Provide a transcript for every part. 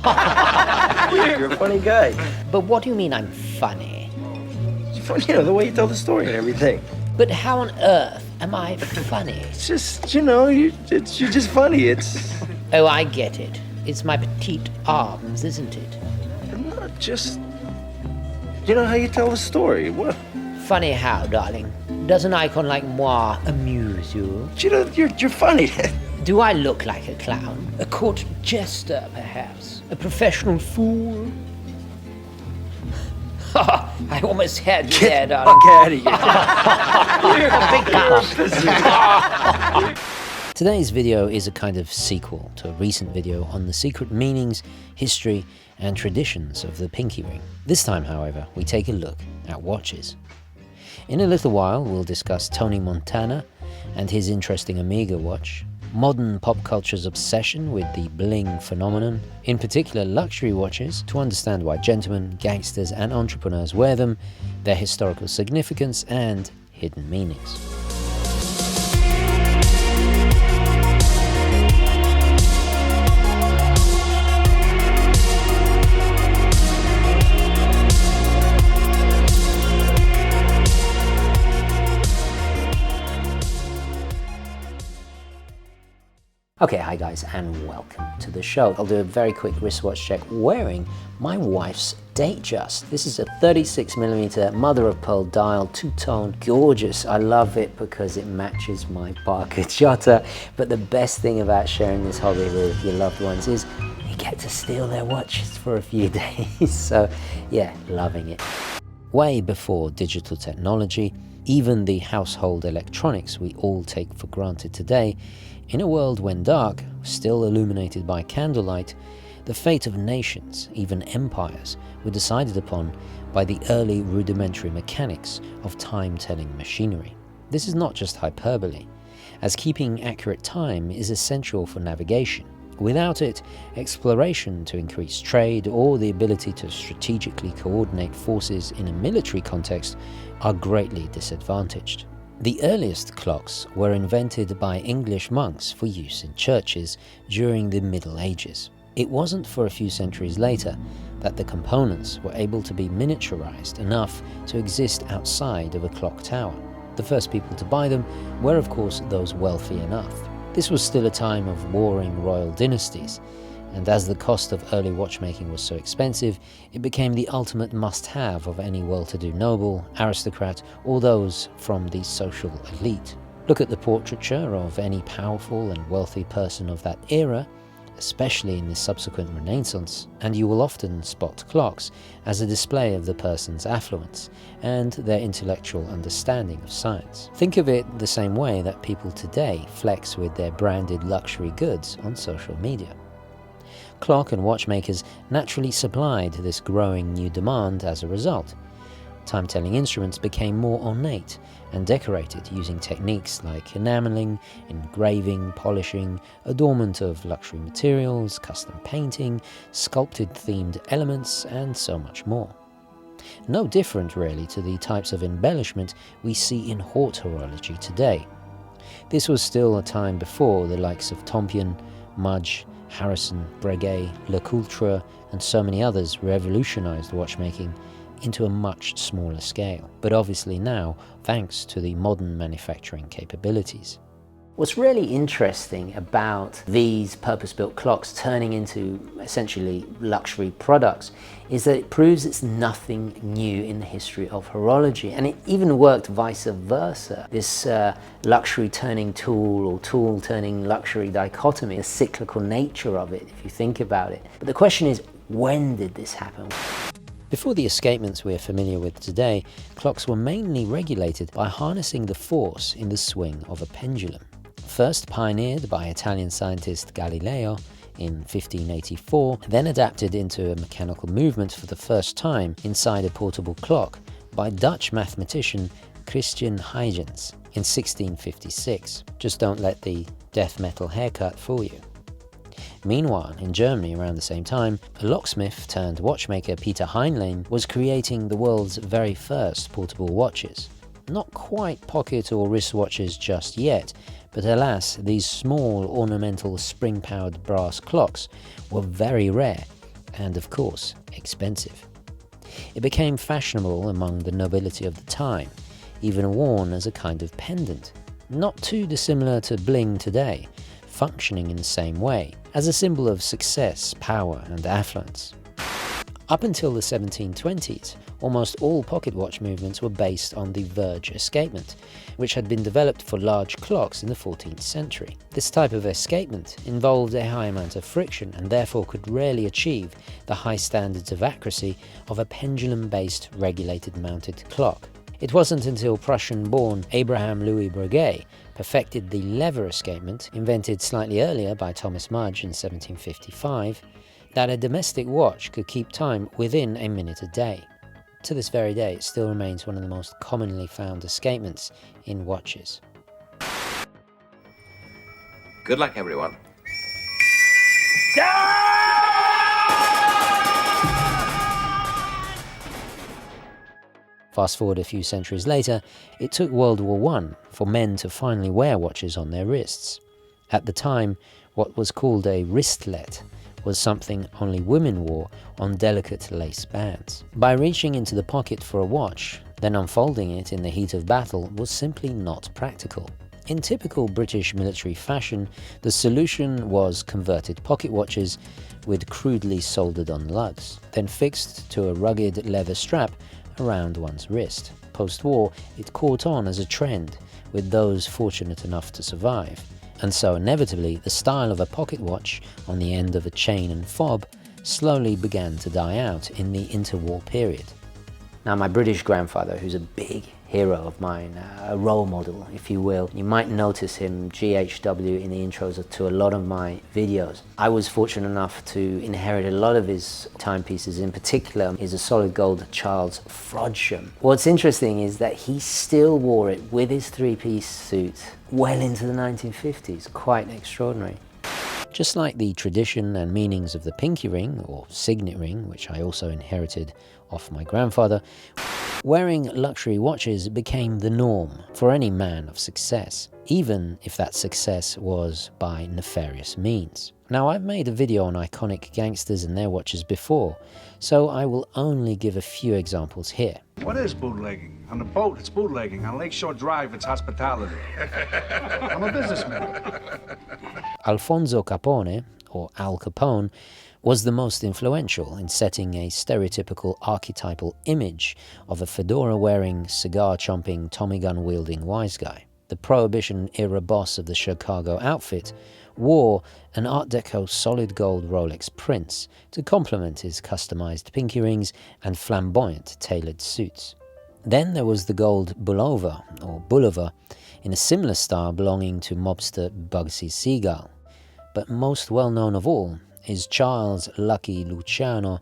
You're a funny guy. But what do you mean I'm funny? It's funny, you know, the way you tell the story and everything. But how on earth am I funny? It's just, you know, you're just funny. It's Oh, I get it. It's my petite arms, isn't it? not just, you know, how you tell the story. What? Funny how, darling? Does an icon like moi amuse you? You know, you're funny. Do I look like a clown? A court jester, perhaps? A professional fool? I almost had you there, darling. Fuck out of here. Today's video is a kind of sequel to a recent video on the secret meanings, history, and traditions of the pinky ring. This time, however, we take a look at watches. In a little while, we'll discuss Tony Montana and his interesting Omega watch, modern pop culture's obsession with the bling phenomenon, in particular luxury watches, to understand why gentlemen, gangsters, and entrepreneurs wear them, their historical significance, and hidden meanings. Okay, hi guys, and welcome to the show. I'll do a very quick wristwatch check wearing my wife's Datejust. This is a 36mm mother of pearl dial, two-tone, gorgeous. I love it because it matches my Parker Jotta. But the best thing about sharing this hobby with your loved ones is you get to steal their watches for a few days. So yeah, loving it. Way before digital technology, even the household electronics we all take for granted today, in a world when dark, still illuminated by candlelight, the fate of nations, even empires, were decided upon by the early rudimentary mechanics of time-telling machinery. This is not just hyperbole, as keeping accurate time is essential for navigation. Without it, exploration to increase trade or the ability to strategically coordinate forces in a military context are greatly disadvantaged. The earliest clocks were invented by English monks for use in churches during the Middle Ages. It wasn't for a few centuries later that the components were able to be miniaturized enough to exist outside of a clock tower. The first people to buy them were, of course, those wealthy enough. This was still a time of warring royal dynasties, and as the cost of early watchmaking was so expensive, it became the ultimate must-have of any well-to-do noble, aristocrat, or those from the social elite. Look at the portraiture of any powerful and wealthy person of that era, especially in the subsequent Renaissance, and you will often spot clocks as a display of the person's affluence and their intellectual understanding of science. Think of it the same way that people today flex with their branded luxury goods on social media. Clock and watchmakers naturally supplied this growing new demand as a result. Time-telling instruments became more ornate and decorated using techniques like enameling, engraving, polishing, adornment of luxury materials, custom painting, sculpted themed elements, and so much more. No different really to the types of embellishment we see in haute horology today. This was still a time before the likes of Tompion, Mudge, Harrison, Breguet, Lecoultre, and so many others revolutionized watchmaking into a much smaller scale, but obviously now thanks to the modern manufacturing capabilities. What's really interesting about these purpose-built clocks turning into essentially luxury products is that it proves it's nothing new in the history of horology, and it even worked vice versa. This luxury turning tool or tool turning luxury dichotomy, the cyclical nature of it if you think about it. But the question is, when did this happen? Before the escapements we're familiar with today, clocks were mainly regulated by harnessing the force in the swing of a pendulum. First pioneered by Italian scientist Galileo in 1584, then adapted into a mechanical movement for the first time inside a portable clock by Dutch mathematician Christian Huygens in 1656. Just don't let the death metal haircut fool you. Meanwhile, in Germany around the same time, a locksmith turned watchmaker Peter Heinlein was creating the world's very first portable watches. Not quite pocket or wristwatches just yet, but alas, these small ornamental spring-powered brass clocks were very rare and of course, expensive. It became fashionable among the nobility of the time, even worn as a kind of pendant, not too dissimilar to bling today, functioning in the same way, as a symbol of success, power, and affluence. Up until the 1720s, almost all pocket watch movements were based on the verge escapement, which had been developed for large clocks in the 14th century. This type of escapement involved a high amount of friction and therefore could rarely achieve the high standards of accuracy of a pendulum-based regulated mounted clock. It wasn't until Prussian-born Abraham Louis Breguet perfected the lever escapement, invented slightly earlier by Thomas Mudge in 1755, that a domestic watch could keep time within a minute a day. To this very day, it still remains one of the most commonly found escapements in watches. Good luck, everyone. Fast forward a few centuries later, it took World War I for men to finally wear watches on their wrists. At the time, what was called a wristlet was something only women wore on delicate lace bands. By reaching into the pocket for a watch, then unfolding it in the heat of battle was simply not practical. In typical British military fashion, the solution was converted pocket watches with crudely soldered-on lugs, then fixed to a rugged leather strap around one's wrist. Post-war, it caught on as a trend, with those fortunate enough to survive. And so inevitably, the style of a pocket watch on the end of a chain and fob slowly began to die out in the interwar period. Now, my British grandfather, who's a big hero of mine, a role model, if you will, you might notice him GHW in the intros to a lot of my videos. I was fortunate enough to inherit a lot of his timepieces. In particular, is a solid gold Charles Frodsham. What's interesting is that he still wore it with his three-piece suit well into the 1950s. Quite extraordinary. Just like the tradition and meanings of the pinky ring, or signet ring, which I also inherited off my grandfather, wearing luxury watches became the norm for any man of success, even if that success was by nefarious means. Now, I've made a video on iconic gangsters and their watches before, so I will only give a few examples here. What is bootlegging? On the boat, it's bootlegging. On Lakeshore Drive, it's hospitality. I'm a businessman. Alfonso Capone, or Al Capone, was the most influential in setting a stereotypical archetypal image of a fedora-wearing, cigar-chomping, Tommy gun-wielding wise guy. The Prohibition-era boss of the Chicago outfit wore an Art Deco solid gold Rolex Prince to complement his customized pinky rings and flamboyant tailored suits. Then there was the gold Bulova, or Bulova, in a similar style belonging to mobster Bugsy Siegel. But most well-known of all is Charles Lucky Luciano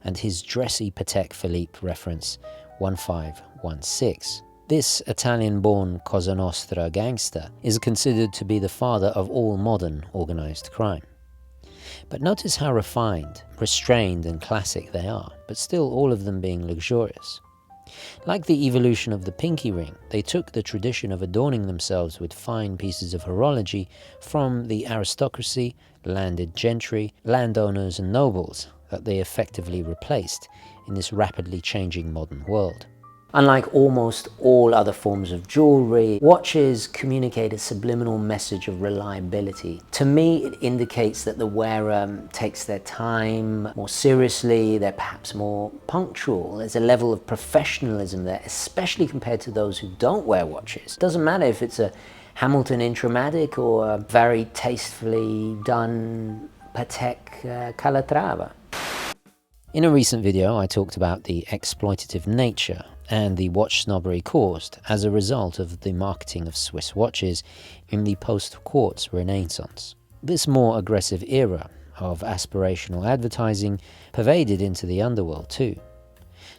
and his dressy Patek Philippe reference 1516. This Italian-born Cosa Nostra gangster is considered to be the father of all modern organized crime. But notice how refined, restrained and classic they are, but still all of them being luxurious. Like the evolution of the pinky ring, they took the tradition of adorning themselves with fine pieces of horology from the aristocracy, landed gentry, landowners and nobles that they effectively replaced in this rapidly changing modern world. Unlike almost all other forms of jewelry, watches communicate a subliminal message of reliability. To me, it indicates that the wearer takes their time more seriously, they're perhaps more punctual. There's a level of professionalism there, especially compared to those who don't wear watches. It doesn't matter if it's a Hamilton Intramatic or a very tastefully done Patek Calatrava. In a recent video, I talked about the exploitative nature and the watch snobbery caused as a result of the marketing of Swiss watches in the post-quartz Renaissance. This more aggressive era of aspirational advertising pervaded into the underworld too.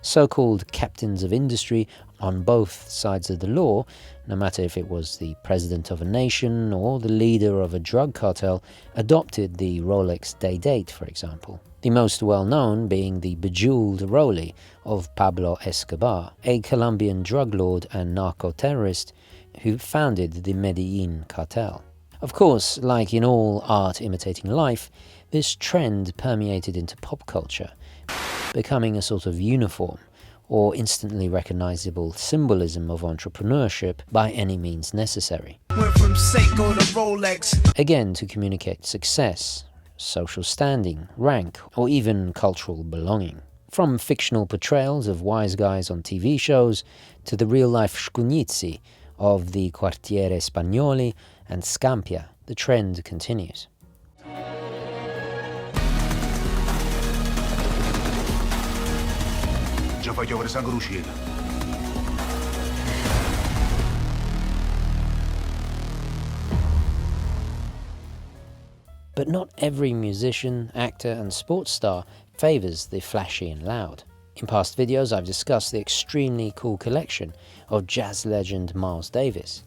So-called captains of industry on both sides of the law, no matter if it was the president of a nation or the leader of a drug cartel, adopted the Rolex day-date, for example. The most well-known being the bejeweled Rollie of Pablo Escobar, a Colombian drug lord and narco-terrorist who founded the Medellin cartel. Of course, like in all art imitating life, This trend permeated into pop culture, becoming a sort of uniform or instantly recognizable symbolism of entrepreneurship by any means necessary. Went from Seiko to Rolex. Again, to communicate success, social standing, rank, or even cultural belonging. From fictional portrayals of wise guys on TV shows to the real-life scugnizi of the Quartiere Spagnoli and Scampia, the trend continues. Già fai giovere sangue uscire. But not every musician, actor and sports star favours the flashy and loud. In past videos I've discussed the extremely cool collection of jazz legend Miles Davis,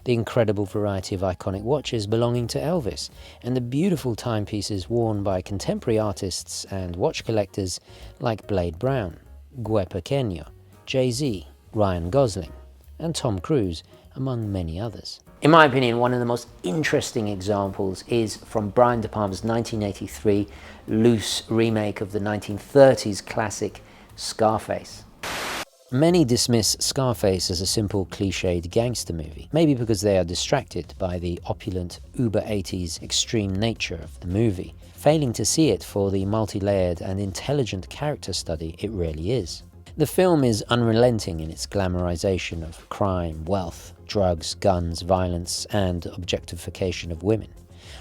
the incredible variety of iconic watches belonging to Elvis, and the beautiful timepieces worn by contemporary artists and watch collectors like Blade Brown, Gue Pequeno, Jay-Z, Ryan Gosling, and Tom Cruise, among many others. In my opinion, one of the most interesting examples is from Brian De Palma's 1983 loose remake of the 1930s classic Scarface. Many dismiss Scarface as a simple cliched gangster movie, maybe because they are distracted by the opulent uber-80s extreme nature of the movie, failing to see it for the multi-layered and intelligent character study it really is. The film is unrelenting in its glamorization of crime, wealth, drugs, guns, violence, and objectification of women,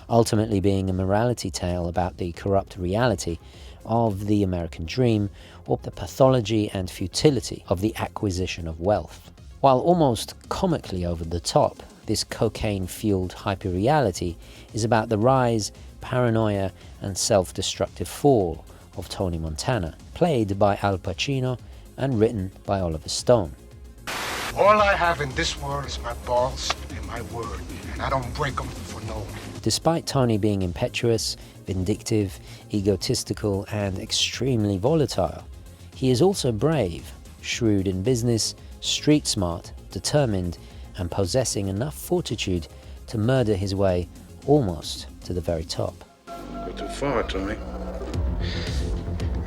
ultimately being a morality tale about the corrupt reality of the American dream or the pathology and futility of the acquisition of wealth. While almost comically over the top, this cocaine-fueled hyperreality is about the rise, paranoia, and self-destructive fall of Tony Montana, played by Al Pacino and written by Oliver Stone. All I have in this world is my balls and my word, and I don't break them for no one. Despite Tony being impetuous, vindictive, egotistical, and extremely volatile, he is also brave, shrewd in business, street smart, determined, and possessing enough fortitude to murder his way almost to the very top. Go too far, Tony.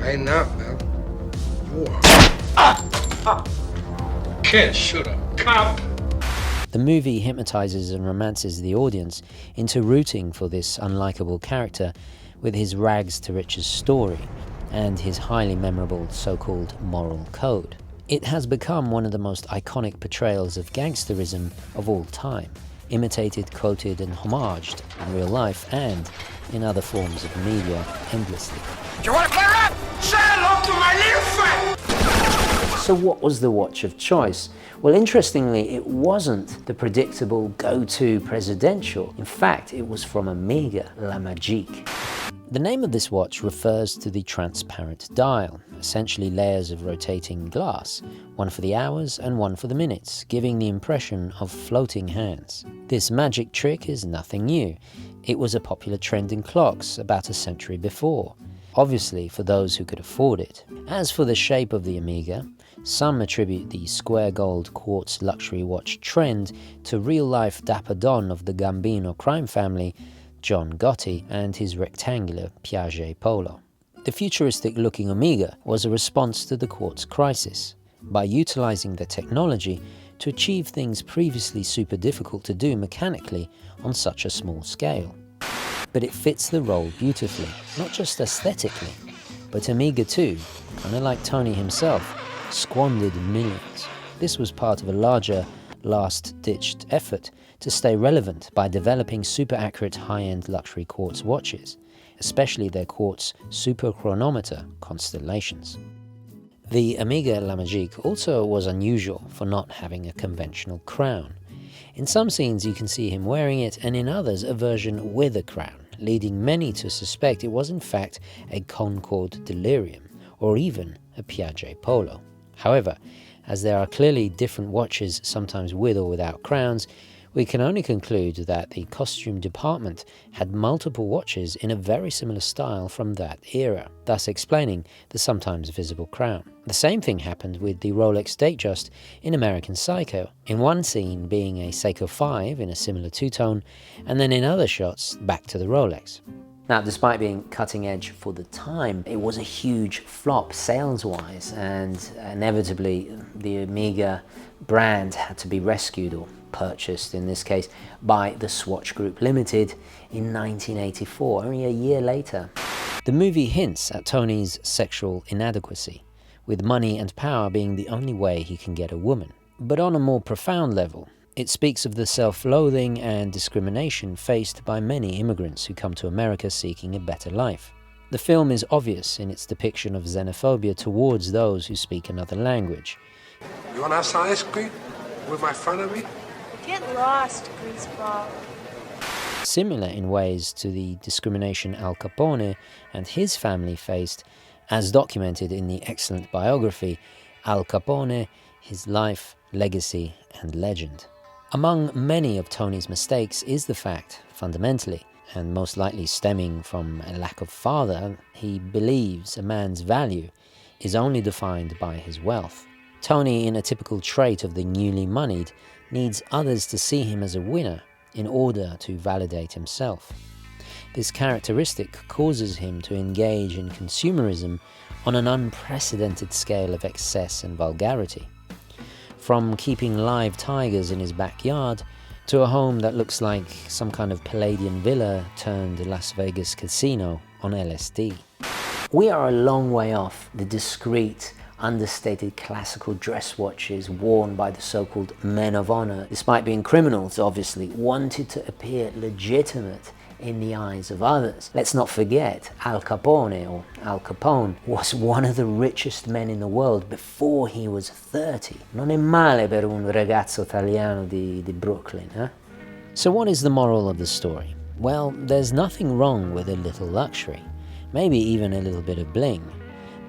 I ain't not, man. You are. Can't shoot a cop. The movie hypnotizes and romances the audience into rooting for this unlikable character with his rags to riches story and his highly memorable so-called moral code. It has become one of the most iconic portrayals of gangsterism of all time, imitated, quoted and homaged in real life and in other forms of media endlessly. You wanna clear up? Say hello to my little friend! So what was the watch of choice? Well, interestingly, it wasn't the predictable go-to presidential. In fact, it was from Omega La Magique. The name of this watch refers to the transparent dial, essentially layers of rotating glass, one for the hours and one for the minutes, giving the impression of floating hands. This magic trick is nothing new. It was a popular trend in clocks about a century before, obviously for those who could afford it. As for the shape of the Omega, some attribute the square gold quartz luxury watch trend to real-life dapper don of the Gambino crime family, John Gotti, and his rectangular Piaget Polo. The futuristic-looking Omega was a response to the quartz crisis, by utilizing the technology to achieve things previously super difficult to do mechanically on such a small scale. But it fits the role beautifully, not just aesthetically, but Omega too, kind of like Tony himself, squandered millions. This was part of a larger, last-ditched effort to stay relevant by developing super-accurate high-end luxury quartz watches, especially their quartz superchronometer constellations. The Omega La Magique also was unusual for not having a conventional crown. In some scenes you can see him wearing it, and in others a version with a crown, leading many to suspect it was in fact a Concord Delirium, or even a Piaget Polo. However, as there are clearly different watches, sometimes with or without crowns, we can only conclude that the costume department had multiple watches in a very similar style from that era, thus explaining the sometimes visible crown. The same thing happened with the Rolex Datejust in American Psycho, in one scene being a Seiko 5 in a similar two-tone, and then in other shots back to the Rolex. Now, despite being cutting edge for the time, it was a huge flop sales-wise, and inevitably the Omega brand had to be rescued, or purchased in this case, by the Swatch Group Limited in 1984, only a year later. The movie hints at Tony's sexual inadequacy, with money and power being the only way he can get a woman. But on a more profound level, it speaks of the self-loathing and discrimination faced by many immigrants who come to America seeking a better life. The film is obvious in its depiction of xenophobia towards those who speak another language. You want to have some ice cream with my friend of me? Get lost, greaseball. Similar in ways to the discrimination Al Capone and his family faced, as documented in the excellent biography Al Capone, His Life, Legacy and Legend. Among many of Tony's mistakes is the fact, fundamentally, and most likely stemming from a lack of father, he believes a man's value is only defined by his wealth. Tony, in a typical trait of the newly moneyed, needs others to see him as a winner in order to validate himself. This characteristic causes him to engage in consumerism on an unprecedented scale of excess and vulgarity. From keeping live tigers in his backyard to a home that looks like some kind of Palladian villa turned Las Vegas casino on LSD. We are a long way off the discreet, understated classical dress watches worn by the so-called men of honor, despite being criminals, obviously, wanted to appear legitimate in the eyes of others. Let's not forget, Al Capone, or Al Capone, was one of the richest men in the world before he was 30. Non è male per un ragazzo italiano di Brooklyn, eh? So what is the moral of the story? Well, there's nothing wrong with a little luxury, maybe even a little bit of bling,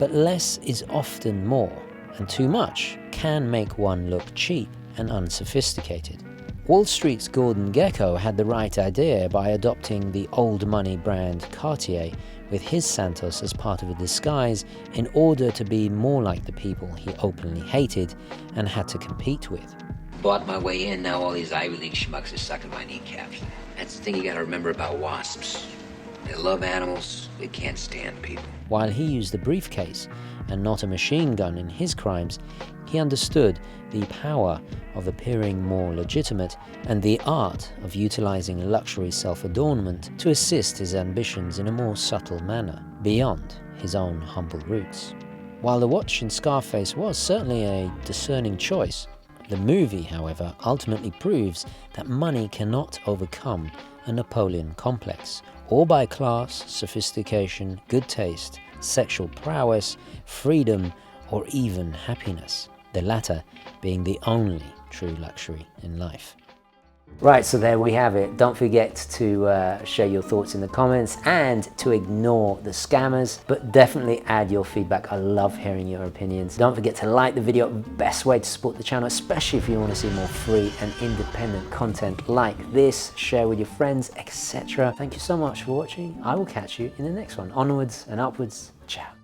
but less is often more, and too much can make one look cheap and unsophisticated. Wall Street's Gordon Gekko had the right idea by adopting the old money brand Cartier with his Santos as part of a disguise in order to be more like the people he openly hated and had to compete with. Bought my way in, now all these Ivy League schmucks are sucking my kneecaps. That's the thing you gotta remember about wasps. They love animals, they can't stand people. While he used a briefcase and not a machine gun in his crimes, he understood the power of appearing more legitimate and the art of utilizing luxury self-adornment to assist his ambitions in a more subtle manner, beyond his own humble roots. While the watch in Scarface was certainly a discerning choice, the movie, however, ultimately proves that money cannot overcome a Napoleon complex, or by class, sophistication, good taste, sexual prowess, freedom, or even happiness, the latter being the only true luxury in life. Right, so there we have it. Don't forget to share your thoughts in the comments and to ignore the scammers, but definitely add your feedback. I love hearing your opinions. Don't forget to like the video. Best way to support the channel, especially if you want to see more free and independent content like this. Share with your friends, etc. Thank you so much for watching. I will catch you in the next one. Onwards and upwards. Ciao.